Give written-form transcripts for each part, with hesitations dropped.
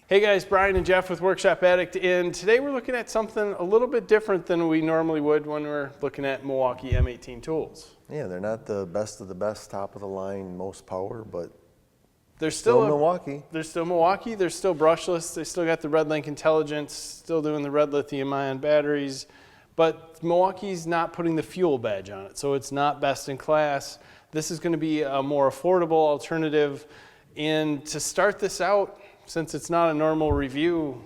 Hey guys, Brian and Jeff with Workshop Addict, and today we're looking at something a little bit different than we normally would when we're looking at Milwaukee M18 tools. Yeah, they're not the best of the best, top of the line, most power, but They're still Milwaukee. They're still Milwaukee, they're still brushless, they still got the Red Link Intelligence, still doing the red lithium-ion batteries, but Milwaukee's not putting the fuel badge on it, so it's not best in class. This is going to be a more affordable alternative, and to start this out, since it's not a normal review,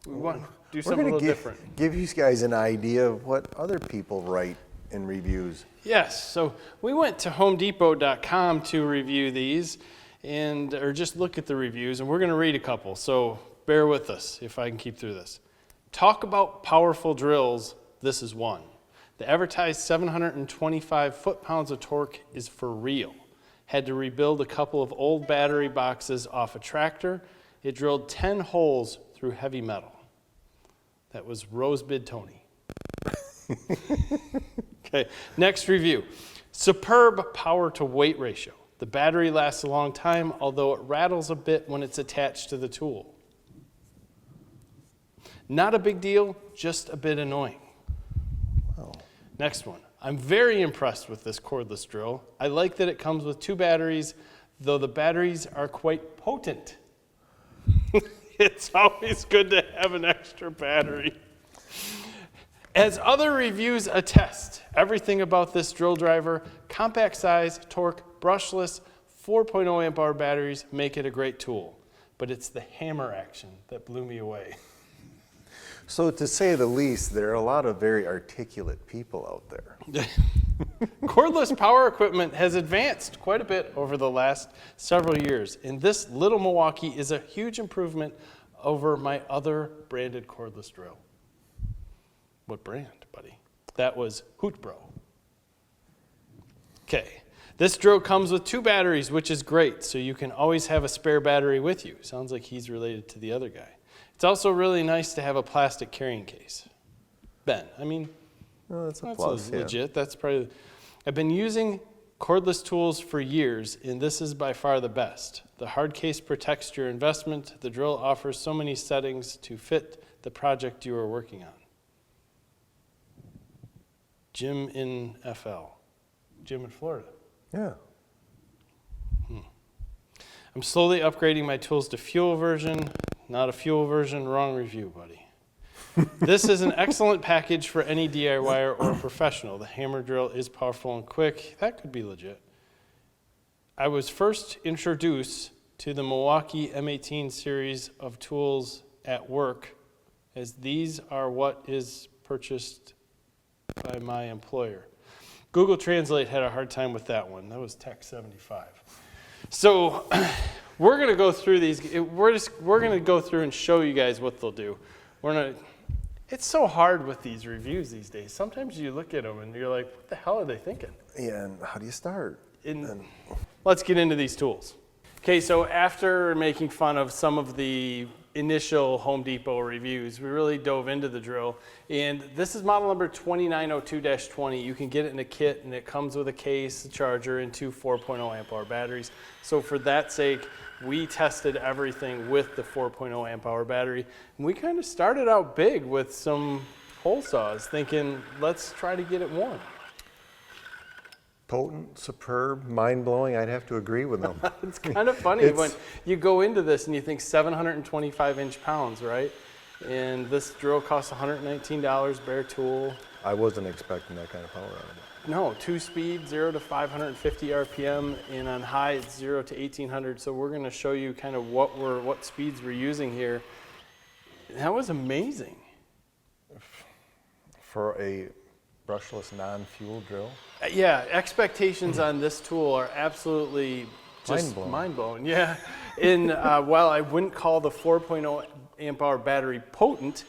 we want to do something a little different. Give you guys an idea of what other people write in reviews. Yes, so we went to homedepot.com to review these, or just look at the reviews, and we're going to read a couple, so bear with us if I can keep through this. Talk about powerful drills, this is one. The advertised 725 foot-pounds of torque is for real. Had to rebuild a couple of old battery boxes off a tractor. It drilled 10 holes through heavy metal. That was Rosebud Tony. Okay, next review. Superb power to weight ratio. The battery lasts a long time, although it rattles a bit when it's attached to the tool. Not a big deal, just a bit annoying. Wow. Next one. I'm very impressed with this cordless drill. I like that it comes with 2 batteries, though the batteries are quite potent. It's always good to have an extra battery. As other reviews attest, everything about this drill driver, compact size, torque, brushless, 4.0 amp hour batteries make it a great tool. But it's the hammer action that blew me away. So to say the least, there are a lot of very articulate people out there. Cordless power equipment has advanced quite a bit over the last several years, and this little Milwaukee is a huge improvement over my other branded cordless drill. What brand, buddy? That was Hootbro. Okay, this drill comes with 2 batteries, which is great, so you can always have a spare battery with you. Sounds like he's related to the other guy. It's also really nice to have a plastic carrying case. Ben, I mean, well, that's a plus, legit. yeah. That's probably. I've been using cordless tools for years, and this is by far the best. The hard case protects your investment. The drill offers so many settings to fit the project you are working on. Jim in FL. Jim in Florida. Yeah. I'm slowly upgrading my tools to fuel version. Not a fuel version, wrong review, buddy. This is an excellent package for any DIYer or professional. The hammer drill is powerful and quick. That could be legit. I was first introduced to the Milwaukee M18 series of tools at work, as these are what is purchased by my employer. Google Translate had a hard time with that one. That was Tech 75. So we're going to go through these. We're going to go through and show you guys what they'll do. It's so hard with these reviews these days. Sometimes you look at them and you're like, what the hell are they thinking? Yeah, and how do you start? Let's get into these tools. Okay, so after making fun of some of the initial Home Depot reviews, we really dove into the drill. And this is model number 2902-20. You can get it in a kit, and it comes with a case, a charger, and 2 4.0 amp hour batteries. So for that sake, we tested everything with the 4.0 amp hour battery. And we kind of started out big with some hole saws, thinking, let's try to get it warm. Potent, superb, mind-blowing, I'd have to agree with them. It's kind of funny when you go into this and you think 725 inch-pounds, right? And this drill costs $119, bare tool. I wasn't expecting that kind of power out of it. No, 2-speed, 0 to 550 RPM, and on high it's 0 to 1800. So we're going to show you kind of what speeds we're using here. That was amazing. For a brushless non-fuel drill? Yeah, expectations on this tool are absolutely just mind-blowing. Yeah, and while I wouldn't call the 4.0 amp hour battery potent,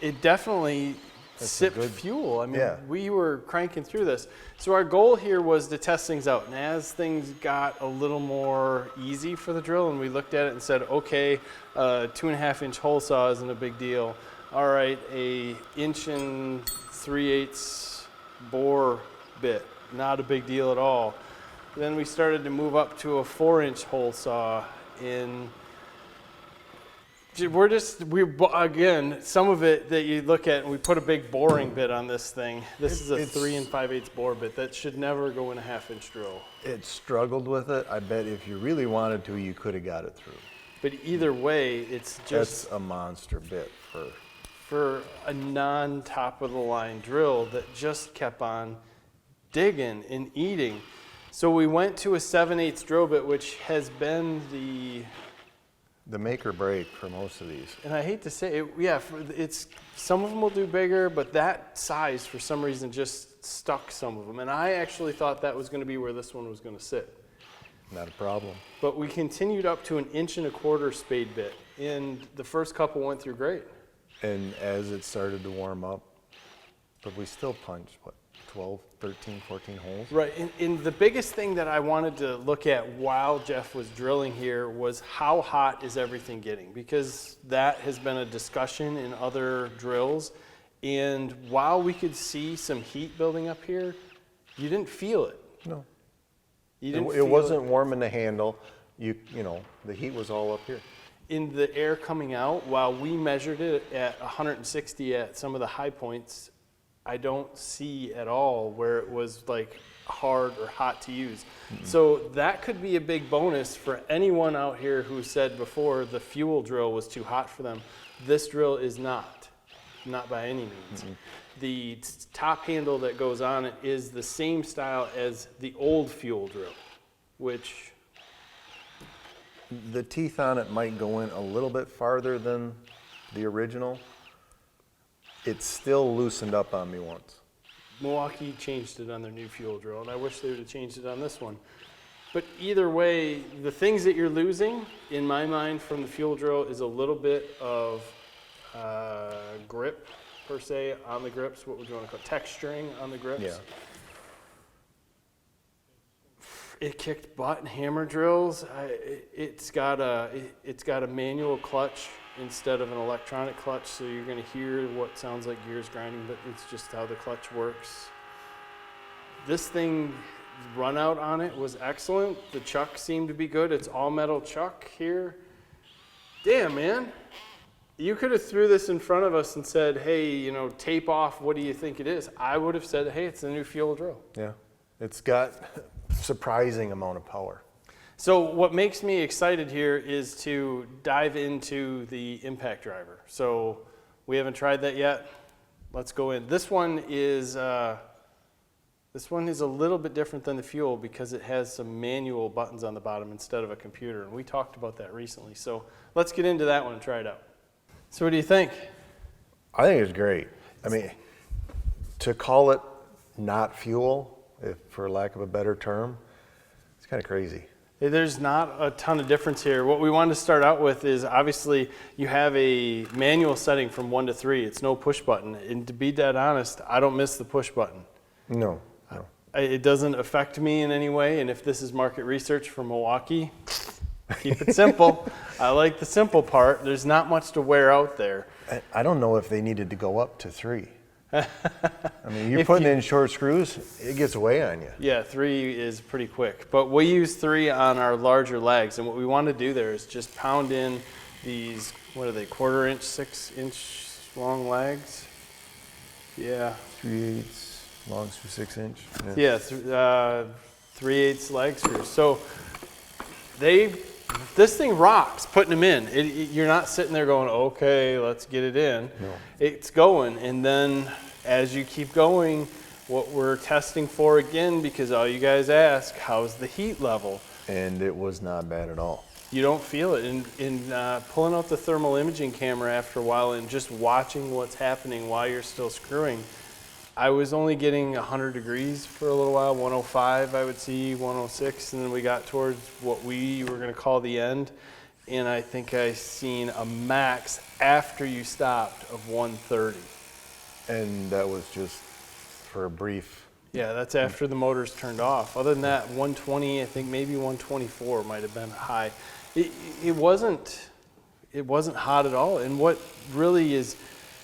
it definitely sipped fuel. I mean, we were cranking through this. So our goal here was to test things out, and as things got a little more easy for the drill, and we looked at it and said, okay, 2.5 inch hole saw isn't a big deal. All right, a 1 3/8 bore bit, not a big deal at all. Then we started to move up to a 4-inch hole saw, and Again, some of it that you look at, and we put a big boring bit on this thing. This is a 3 5/8 bore bit that should never go in a 1/2-inch drill. It struggled with it. I bet if you really wanted to, you could have got it through. But either way, it's just That's a monster bit for a non-top of the line drill that just kept on digging and eating. So we went to a 7/8 drill bit, which has been the make or break for most of these. And I hate to say it, yeah, it's some of them will do bigger, but that size for some reason just stuck some of them. And I actually thought that was going to be where this one was going to sit. Not a problem. But we continued up to an 1.25 inch spade bit, and the first couple went through great. And as it started to warm up, but we still punched, what, 12, 13, 14 holes? Right, and the biggest thing that I wanted to look at while Jeff was drilling here was how hot is everything getting? Because that has been a discussion in other drills. And while we could see some heat building up here, you didn't feel it. No. You didn't It wasn't warm in the handle. You know, the heat was all up here. In the air coming out, while we measured it at 160 at some of the high points, I don't see at all where it was like hard or hot to use. Mm-hmm. So that could be a big bonus for anyone out here who said before the fuel drill was too hot for them. This drill is not by any means. Mm-hmm. The top handle that goes on it is the same style as the old fuel drill, which... The teeth on it might go in a little bit farther than the original. It's still loosened up on me once. Milwaukee changed it on their new fuel drill, and I wish they would have changed it on this one. But either way, the things that you're losing, in my mind, from the fuel drill is a little bit of grip, per se, on the grips. What would you want to call it? Texturing on the grips. Yeah. It kicked butt in hammer drills. It's got a manual clutch instead of an electronic clutch, so you're going to hear what sounds like gears grinding, but it's just how the clutch works. This thing, run out on it was excellent. The chuck seemed to be good. It's all metal chuck here. Damn, man. You could have threw this in front of us and said, hey, you know, tape off, what do you think it is? I would have said, hey, it's the new fuel drill. Yeah, it's got surprising amount of power. So what makes me excited here is to dive into the impact driver. So we haven't tried that yet. Let's go in. This one is a little bit different than the fuel because it has some manual buttons on the bottom instead of a computer, and we talked about that recently. So let's get into that one and try it out. So what do you think? I think it's great. I mean, to call it not fuel, if for lack of a better term, it's kind of crazy. There's not a ton of difference here. What we wanted to start out with is obviously you have a manual setting from 1 to 3. It's no push button. And to be dead honest, I don't miss the push button. No. It doesn't affect me in any way. And if this is market research for Milwaukee, keep it simple. I like the simple part. There's not much to wear out there. I don't know if they needed to go up to 3. I mean, you're putting in short screws, it gets away on you. Yeah, 3 is pretty quick. But we use 3 on our larger legs. And what we want to do there is just pound in these, what are they, 1/4 inch, 6 inch long legs? Yeah. 3/8 long screw, 6 inch. Yeah, 3/8 leg screws. So this thing rocks putting them in. You're not sitting there going, okay, let's get it in. No. It's going, and then as you keep going, what we're testing for again, because all you guys ask, how's the heat level? And it was not bad at all. You don't feel it. In pulling out the thermal imaging camera after a while and just watching what's happening while you're still screwing, I was only getting 100 degrees for a little while, 105 I would see, 106, and then we got towards what we were going to call the end, and I think I seen a max after you stopped of 130. And that was just for a brief. Yeah, that's after the motors turned off. Other than that, 120, I think maybe 124 might have been high. It wasn't hot at all, and what really is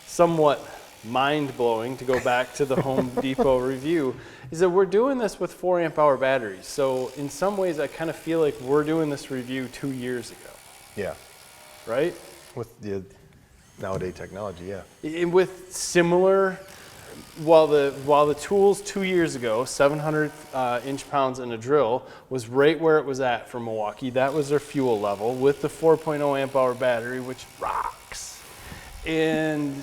somewhat mind-blowing, to go back to the Home Depot review, is that we're doing this with 4 amp hour batteries. So in some ways I kind of feel like we're doing this review 2 years ago. Yeah. Right? With the nowadays technology, yeah. And with similar, while the tools 2 years ago, 700 inch-pounds in a drill, was right where it was at for Milwaukee. That was their fuel level with the 4.0 amp hour battery, which rocks. And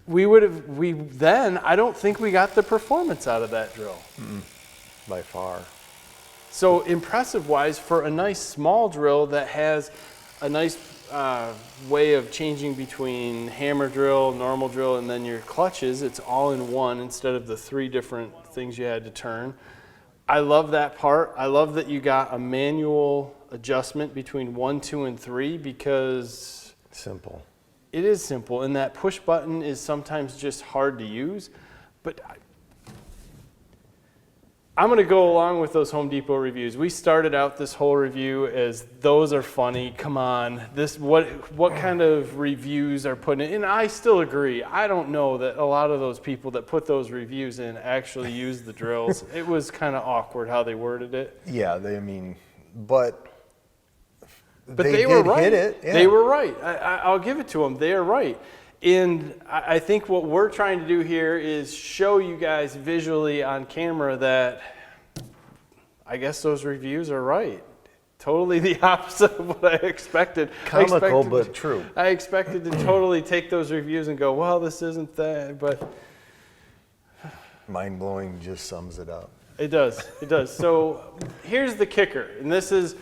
I don't think we got the performance out of that drill. By far. So impressive wise for a nice small drill that has a nice way of changing between hammer drill, normal drill, and then your clutches. It's all in one instead of the 3 different things you had to turn. I love that part. I love that you got a manual adjustment between 1, 2, and 3 because simple. It is simple, and that push button is sometimes just hard to use. But I'm going to go along with those Home Depot reviews. We started out this whole review as those are funny. Come on, what kind of reviews are put in? And I still agree. I don't know that a lot of those people that put those reviews in actually use the drills. It was kind of awkward how they worded it. Yeah, but they were right. Hit it. Yeah. They were right. I'll give it to them. They are right. And I think what we're trying to do here is show you guys visually on camera that I guess those reviews are right. Totally the opposite of what I expected. Comical, but true. I expected to totally take those reviews and go, well, this isn't that, but mind-blowing just sums it up. It does. It does. So here's the kicker, and this is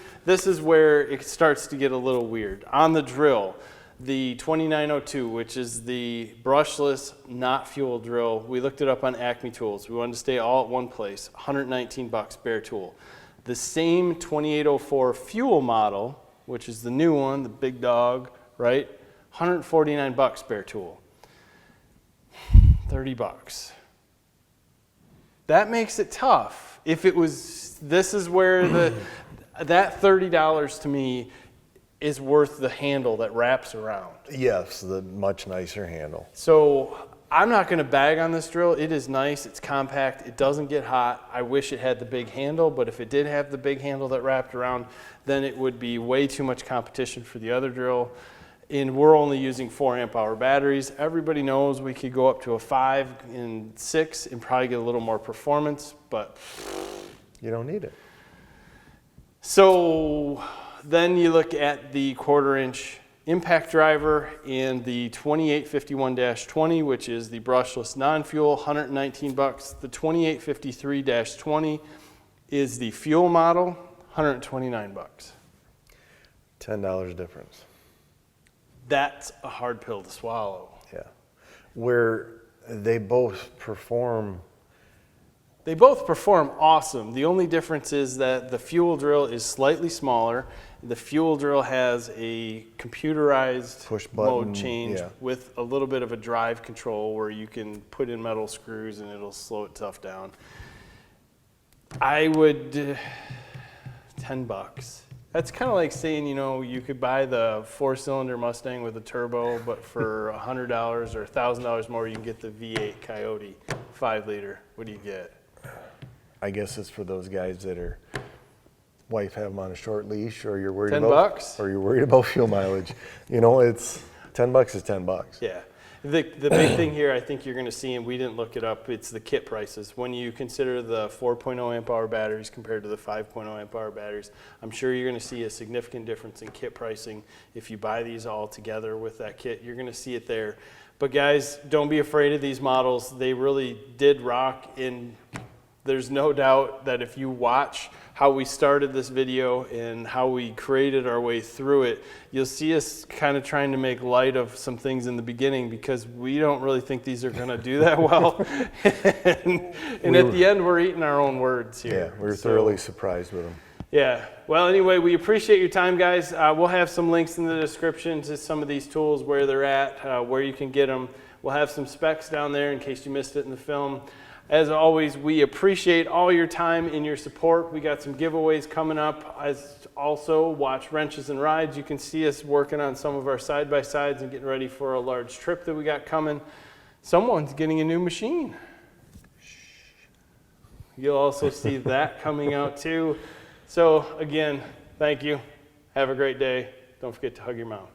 where it starts to get a little weird. On the drill, the 2902, which is the brushless, not fuel drill, we looked it up on Acme Tools. We wanted to stay all at one place, $119 bare tool. The same 2804 fuel model, which is the new one, the big dog, right? $149 bare tool. $30. That makes it tough. If it was, this is where that $30 to me is worth the handle that wraps around. Yes, the much nicer handle. So I'm not going to bag on this drill. It is nice. It's compact. It doesn't get hot. I wish it had the big handle, but if it did have the big handle that wrapped around, then it would be way too much competition for the other drill. And we're only using 4 amp hour batteries. Everybody knows we could go up to a 5 and 6 and probably get a little more performance, but you don't need it. So then you look at the 1/4 inch impact driver and the 2851-20, which is the brushless non-fuel, $119. The 2853-20 is the fuel model, $129. $10 difference. That's a hard pill to swallow. Yeah. Where they both perform. They both perform awesome. The only difference is that the fuel drill is slightly smaller. The fuel drill has a computerized push button mode change with a little bit of a drive control where you can put in metal screws and it'll slow it tough down. I would, $10. That's kind of like saying, you know, you could buy the 4-cylinder Mustang with a turbo, but for $100 or $1,000 more, you can get the V8 Coyote 5-liter. What do you get? I guess it's for those guys that are wife have them on a short leash, or you're worried $10? Or you're worried about fuel mileage. You know, it's $10 is $10. Yeah. The big thing here I think you're going to see, and we didn't look it up, it's the kit prices. When you consider the 4.0 amp hour batteries compared to the 5.0 amp hour batteries, I'm sure you're going to see a significant difference in kit pricing. If you buy these all together with that kit, you're going to see it there. But guys, don't be afraid of these models. They really did rock, and there's no doubt that if you watch how we started this video and how we created our way through it, you'll see us kind of trying to make light of some things in the beginning because we don't really think these are going to do that well. and at the end, we're eating our own words here. Yeah, we're thoroughly surprised with them. Yeah. Well, anyway, we appreciate your time, guys. We'll have some links in the description to some of these tools, where they're at, where you can get them. We'll have some specs down there in case you missed it in the film. As always, we appreciate all your time and your support. We got some giveaways coming up. As also, watch Wrenches and Rides. You can see us working on some of our side-by-sides and getting ready for a large trip that we got coming. Someone's getting a new machine. You'll also see that coming out too. So again, thank you. Have a great day. Don't forget to hug your mom.